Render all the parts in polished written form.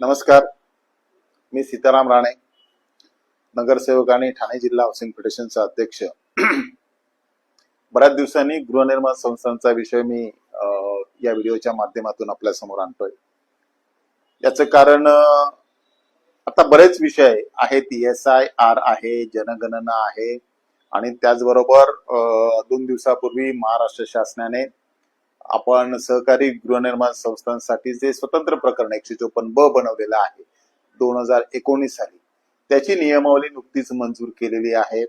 नमस्कार, मी सीताराम राणे, नगरसेवक आणि ठाणे जिल्हा हाऊसिंग फेडरेशनचा अध्यक्ष. बऱ्याच दिवसांनी गृहनिर्माण संस्थांचा विषय मी या व्हिडिओच्या माध्यमातून आपल्या समोर आणतोय. याचं कारण आता बरेच विषय आहेत. ESIR आहे, जनगणना आहे आणि त्याचबरोबर 2 दिवसापूर्वी महाराष्ट्र शासनाने आपण सहकारी गृहनिर्माण संस्थांसाठी जे स्वतंत्र प्रकरण 154B बनवलेलं आहे 2019 साली, त्याची नियमावली नुकतीच मंजूर केलेली आहे.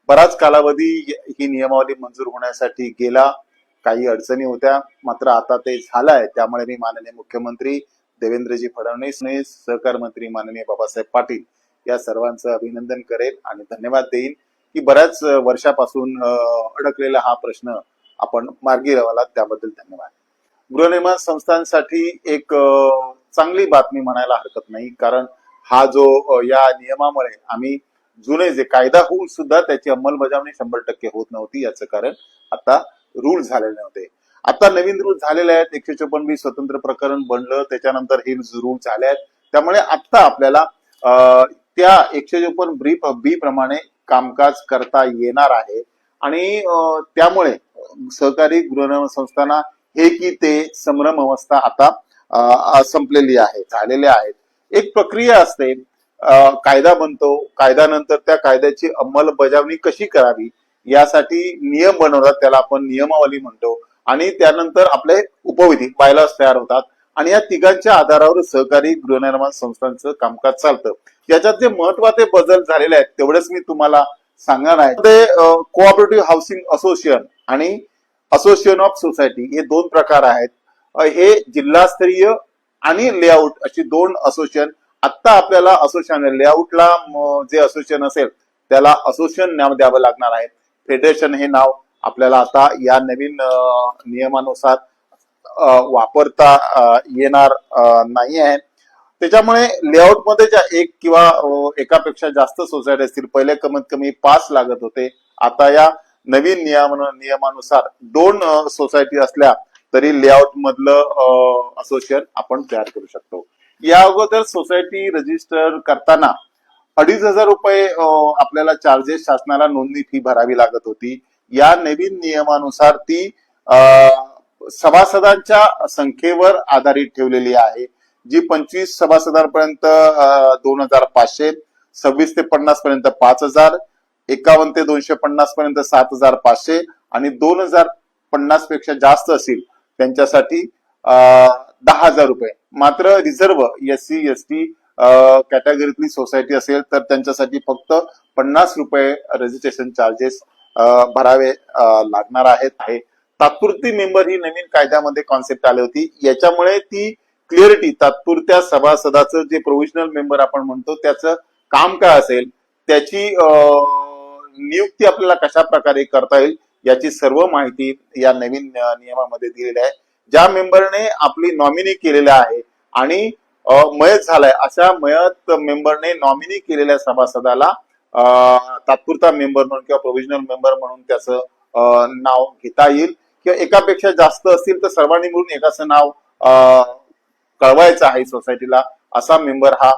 बराच कालावधी ही नियमावली मंजूर होण्यासाठी गेला, काही अडचणी होत्या, मात्र आता ते झालं आहे. त्यामुळे मी माननीय मुख्यमंत्री देवेंद्रजी फडणवीस, सहकार मंत्री माननीय बाबासाहेब पाटील या सर्वांचं अभिनंदन करेल आणि धन्यवाद देईल की बऱ्याच वर्षापासून अडकलेला हा प्रश्न आपण मार्गी लावला, त्याबद्दल धन्यवाद. गृहनिर्माण संस्थांसाठी एक चांगली बातमी म्हणायला हरकत नाही, कारण हा जो या नियमामुळे आम्ही जुने जे कायदा होऊन सुद्धा त्याची अंमलबजावणी 100% होत नव्हती. याचं कारण आता रूल झालेले नव्हते. आता नवीन रूल झालेले आहेत. 154B स्वतंत्र प्रकरण बनलं, त्याच्यानंतर हे रूल झाले आहेत. त्यामुळे आता आपल्याला त्या 154B प्रमाणे कामकाज करता येणार आहे आणि त्यामुळे सहकारी गृहनिर्माण संस्थांना हे की ते संभ्रम अवस्था आता संपलेली आहे, झालेले आहेत. एक प्रक्रिया असते, कायदा बनतो, कायद्यानंतर त्या कायद्याची अंमलबजावणी कशी करावी यासाठी नियम बनवतात, त्याला आपण नियमावली म्हणतो, आणि त्यानंतर आपले उपविधी बायलॉज तयार होतात आणि या तिघांच्या आधारावर सहकारी गृहनिर्माण संस्थांचं कामकाज चालतं. याच्यात जे महत्वाचे बदल झालेले आहेत तेवढेच मी तुम्हाला सांगणार आहे. ते कोऑपरेटिव्ह हाऊसिंग असोसिएशन आणि असोसिएशन ऑफ सोसायटी हे 2 प्रकार आहेत. हे जिल्हास्तरीय आणि लेआउट अशी 2 असोसिएशन. आता आपल्याला असोसिएशन लेआउटला जे असोसिएशन असेल त्याला असोसिएशन नाव द्यावं लागणार आहे. फेडरेशन हे नाव आपल्याला आता या नवीन नियमानुसार वापरता येणार नाही आहे. त्याच्यामुळे लेआउट मध्ये ज्या एक किंवा एकापेक्षा जास्त सोसायटी असतील, पहिले कमीत कमी 5 लागत होते, आता या नवीन नियमानुसार 2 सोसायटी असल्या तरी लेआउट मधलं असोसिएशन आपण तयार करू शकतो. या अगोदर सोसायटी रजिस्टर करताना 2,500 रुपये आपल्याला चार्जेस शासनाला नोंदणी फी भरावी लागत होती. या नवीन नियमानुसार ती सभासदांच्या संख्येवर आधारित ठेवलेली आहे, जी 25 सभासदांपर्यंत 2,500, 26 ते 50 पर्यंत 5,000, 51 ते 250 पर्यंत 7,500 आणि 2,050 पेक्षा जास्त असतील त्यांच्यासाठी 10,000 रुपये. मात्र रिझर्व्ह SC ST कॅटेगरीतली सोसायटी असेल तर त्यांच्यासाठी फक्त 50 रुपये रजिस्ट्रेशन चार्जेस भरावे लागणार आहेत. तात्पुरती मेंबर ही नवीन कायद्यामध्ये कॉन्सेप्ट आली होती. याच्यामुळे ती क्लिअरिटी, तात्पुरत्या सभासदाचं जे प्रोव्हिजनल मेंबर आपण म्हणतो त्याचं काम काय असेल, त्याची नियुक्ती आपल्याला कशा प्रकारे करता येईल याची सर्व माहिती या नवीन नियमामध्ये दिलेली आहे. ज्या मेंबरने आपली नॉमिनी केलेलं आहे आणि मयत झालाय अशा मयत मेंबरने नॉमिनी केलेल्या सभासदाला तात्पुरता मेंबर म्हणून किंवा प्रोव्हिजनल मेंबर म्हणून त्याचं नाव घेता येईल. किंवा एकापेक्षा जास्त असतील तर सर्वांनी मिळून एकाचं नाव कळवायचं आहे सोसायटीला. असा मेंबर हा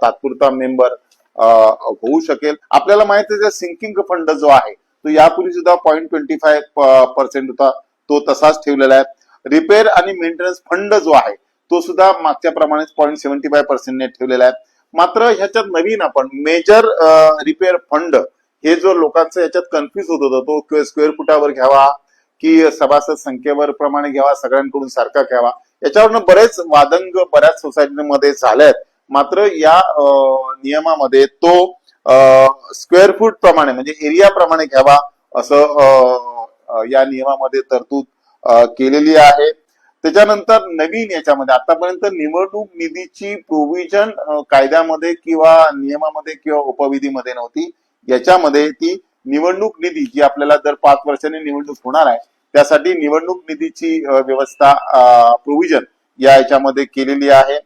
तात्पुरता मेंबर होऊ शकेल. आपल्याला माहिती आहे सिंकिंग फंड जो आहे तो यापूर्वी सुद्धा 0.25% होता, तो तसाच ठेवलेला आहे. रिपेअर आणि मेंटेनन्स फंड जो आहे तो सुद्धा मागच्या प्रमाणेच 0.75% ने ठेवलेला आहे. मात्र ह्याच्यात नवीन आपण मेजर रिपेअर फंड, हे जो लोकांचं याच्यात कन्फ्युज होत होतं, तो स्क्वेअर फुटावर घ्यावा की सभासद संख्येवर प्रमाणे घ्यावा, सगळ्यांकडून सारखा घ्यावा, याच्यावरनं बरेच वादंग बऱ्याच सोसायटीमध्ये झाले आहेत. मात्र या नियमामध्ये तो स्क्वेअर फूट प्रमाणे म्हणजे एरिया प्रमाणे घ्यावा असं या नियमामध्ये तरतूद केलेली आहे. त्याच्यानंतर नवीन याच्यामध्ये आतापर्यंत निवडणूक निधीची प्रोव्हिजन कायद्यामध्ये किंवा नियमामध्ये किंवा उपविधीमध्ये नव्हती. याच्यामध्ये ती निवडणूक निधी जी आपल्याला दर 5 वर्षांनी निवडणूक होणार आहे त्यासाठी निवडणूक निधीची व्यवस्था प्रोव्हिजन या याच्यामध्ये केलेली आहे.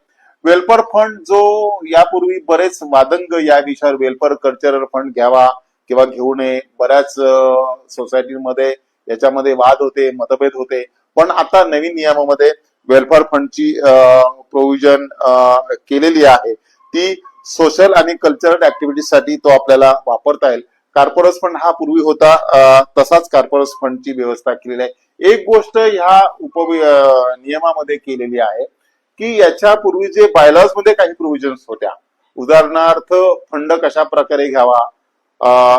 वेलफेअर फंड जो यापूर्वी बरेच वादंग या विषयावर, वेलफेअर कल्चरल फंड घ्यावा किंवा घेऊ नये, बऱ्याच सोसायटीमध्ये याच्यामध्ये वाद होते, मतभेद होते. पण आता नवीन नियमामध्ये वेलफेअर फंडची प्रोव्हिजन केलेली आहे ती सोशल आणि कल्चरल ऍक्टिव्हिटीसाठी तो आपल्याला वापरता येईल. कॉर्पोरेट फंड हा पूर्वी होता तसाच कॉर्पोरेट फंडची व्यवस्था केलेली आहे. एक गोष्ट ह्या नियमामध्ये केलेली आहे की याच्यापूर्वी जे बायलॉज मध्ये काही प्रोव्हिजन्स होत्या, उदाहरणार्थ फंड कशा प्रकारे घ्यावा,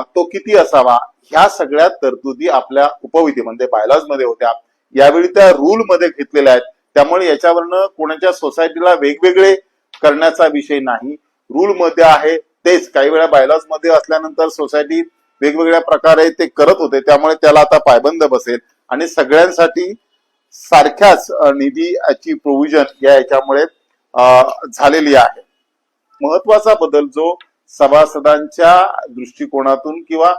तो किती असावा, ह्या सगळ्या तरतुदी आपल्या उपविधीमध्ये बायलॉज मध्ये होत्या, यावेळी त्या रूल मध्ये घेतलेल्या आहेत. त्यामुळे याच्यावरनं कोणाच्या सोसायटीला वेगवेगळे करण्याचा विषय नाही, रूल मध्ये आहे तेच. काही वेळा बायलॉज मध्ये असल्यानंतर सोसायटी वेगवेगळ्या प्रकारे ते करत होते, त्यामुळे त्याला आता पायबंद बसेल आणि सगळ्यांसाठी सारख्याच निधीची प्रोव्हिजन या याच्यामुळे झालेली आहे. महत्वाचा बदल जो सभासदांच्या दृष्टिकोनातून किंवा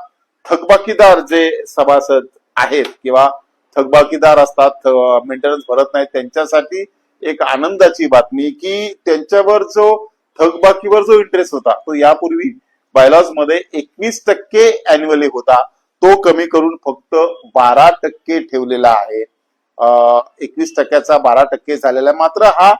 थकबाकीदार जे सभासद आहेत किंवा थकबाकीदार असतात, मेंटेनन्स भरत नाहीत, त्यांच्यासाठी एक आनंदाची बातमी की त्यांच्यावर जो थकबाकीवर जो इंटरेस्ट होता तो यापूर्वी बायलॉज मध्ये 21% अॅन्युअली होता, तो कमी करून फक्त 12% ठेवलेला आहे. 21%चा 12% झालेला आहे. मात्र हा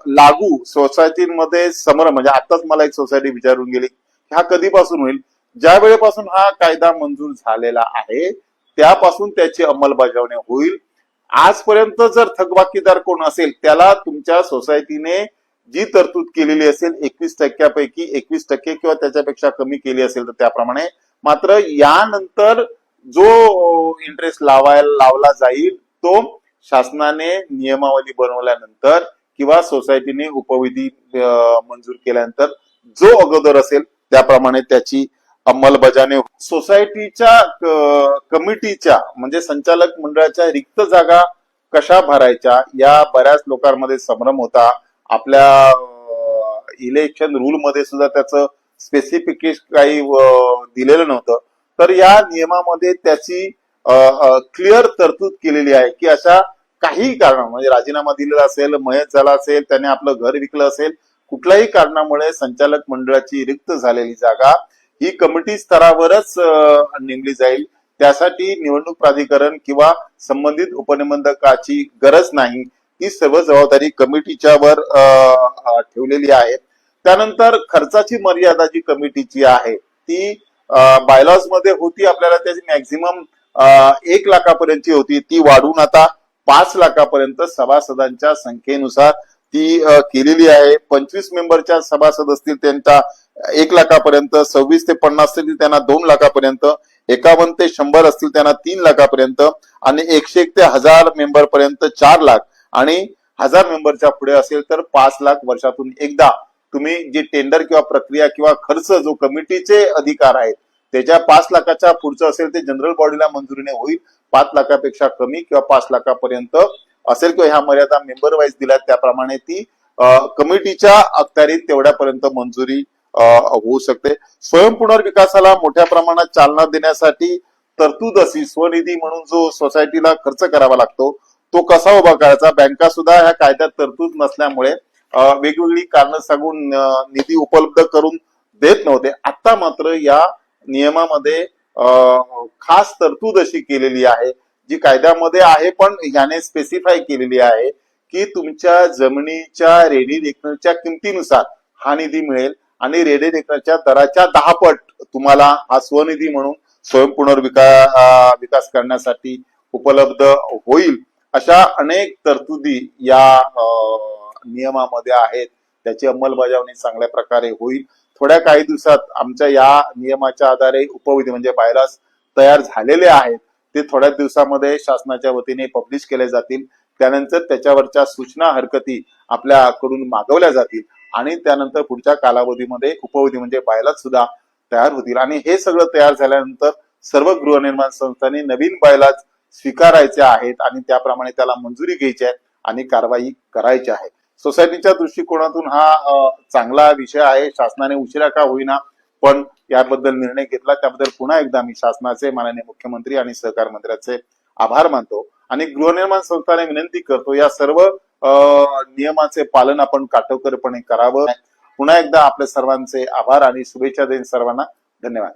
लागू सोसायटीमध्ये समोर, म्हणजे आताच मला एक सोसायटी विचारून गेली हा कधीपासून होईल. ज्या वेळेपासून हा कायदा मंजूर झालेला आहे त्यापासून त्याची अंमलबजावणी होईल. आजपर्यंत जर थकबाकीदार कोण असेल त्याला तुमच्या सोसायटीने जी तरतूद केलेली असेल 21%पैकी 21% किंवा त्याच्यापेक्षा कमी केली असेल तर त्याप्रमाणे, मात्र यानंतर जो इंटरेस्ट लावला जाईल तो शासनाने नियमावली बनवल्यानंतर किंवा सोसायटीने उपविधी मंजूर केल्यानंतर जो अगोदर असेल त्याप्रमाणे त्याची अंमलबजावणी. सोसायटीच्या कमिटीच्या म्हणजे संचालक मंडळाच्या रिक्त जागा कशा भरायच्या या बऱ्याच लोकांमध्ये संभ्रम होता. आपल्या इलेक्शन रूल मध्ये सुद्धा त्याचं स्पेसिफिकेशन काही दिलेलं नव्हतं, तर या नियमामध्ये त्याची क्लिअर तरतूद केलेली आहे की अशा काही कारण म्हणजे राजीनामा दिलेला असेल, मयत झाला असेल, त्याने आपलं घर विकलं असेल, कुठल्याही कारणामुळे संचालक मंडळाची रिक्त झालेली जागा ही कमिटी स्तरावरच नेमली जाईल. त्यासाठी निवडणूक प्राधिकरण किंवा संबंधित उपनिबंधकाची गरज नाही, ही सर्व जबाबदारी कमिटीच्या वर ठेवलेली आहे. त्यानंतर खर्चाची मर्यादा जी कमिटीची आहे ती बायलॉज मध्ये होती, आपल्याला त्याची मॅक्झिमम 1 लाखापर्यंतची होती, ती वाढून आता 5 लाखापर्यंत सभासदांच्या संख्येनुसार ती केलेली आहे. 25 मेंबरच्या सभासद असतील त्यांच्या 1 लाखापर्यंत, 26 ते 50 असतील त्यांना 2 लाखापर्यंत, 51 ते 100 असतील त्यांना 3 लाखापर्यंत आणि 101 ते 1000 मेंबर पर्यंत 4 लाख आणि 1000 मेंबरच्या पुढे असेल तर 5 लाख वर्षातून एकदा तुम्ही जी टेंडर किंवा प्रक्रिया किंवा खर्च जो कमिटीचे अधिकार आहेत त्याच्या 5 लाखाच्या पुढचं असेल ते जनरल बॉडीला मंजुरीने होईल. 5 लाखापेक्षा कमी किंवा 5 लाखापर्यंत असेल किंवा ह्या मर्यादा मेंबर वाईज दिल्या त्याप्रमाणे ती कमिटीच्या अखत्यारीत तेवढ्यापर्यंत मंजुरी होऊ शकते. स्वयंपुनर्विकासाला मोठ्या प्रमाणात चालना देण्यासाठी तरतूद अशी स्वनिधी म्हणून जो सोसायटीला खर्च करावा लागतो तो कसा उभा करायचा, बँका सुद्धा ह्या कायद्यात तरतूद नसल्यामुळे वेगवेगळी कारणं सांगून निधी उपलब्ध करून देत नव्हते. आता मात्र या नियमामध्ये खास तरतूद अशी केलेली आहे जी कायद्यामध्ये आहे पण याने स्पेसिफाय केलेली आहे की तुमच्या जमिनीच्या रेडिएशनच्या किमतीनुसार हा निधी मिळेल आणि रेडिएशनच्या दराच्या 10 पट तुम्हाला हा स्वनिधी म्हणून विकास करण्यासाठी उपलब्ध होईल. अशा अनेक तरतुदी या नियमामध्ये आहेत, त्याची अंमलबजावणी चांगल्या प्रकारे होईल. थोड्या काही दिवसात आमच्या या नियमाच्या आधारे उपविधी म्हणजे बायलॉज तयार झालेले आहेत, ते थोड्या दिवसामध्ये शासनाच्या वतीने पब्लिश केले जातील. त्यानंतर त्याच्यावरच्या सूचना हरकती आपल्याकडून मागवल्या जातील आणि त्यानंतर पुढच्या कालावधीमध्ये उपविधी म्हणजे बायलॉज सुद्धा तयार होतील आणि हे सगळं तयार झाल्यानंतर सर्व गृहनिर्माण संस्थांनी नवीन बायलॉज स्वीकारायचे आहेत आणि त्याप्रमाणे त्याला मंजुरी घ्यायची आहे आणि कारवाई करायची आहे. सोसायटीच्या दृष्टिकोनातून हा चांगला विषय आहे. शासनाने उशिरा का होईना पण याबद्दल निर्णय घेतला, त्याबद्दल पुन्हा एकदा मी शासनाचे माननीय मुख्यमंत्री आणि सहकार मंत्र्याचे आभार मानतो आणि गृहनिर्माण संस्थाने विनंती करतो या सर्व नियमाचे पालन आपण काटेकोरपणे करावं. पुन्हा एकदा आपल्या सर्वांचे आभार आणि शुभेच्छा देईन सर्वांना. धन्यवाद.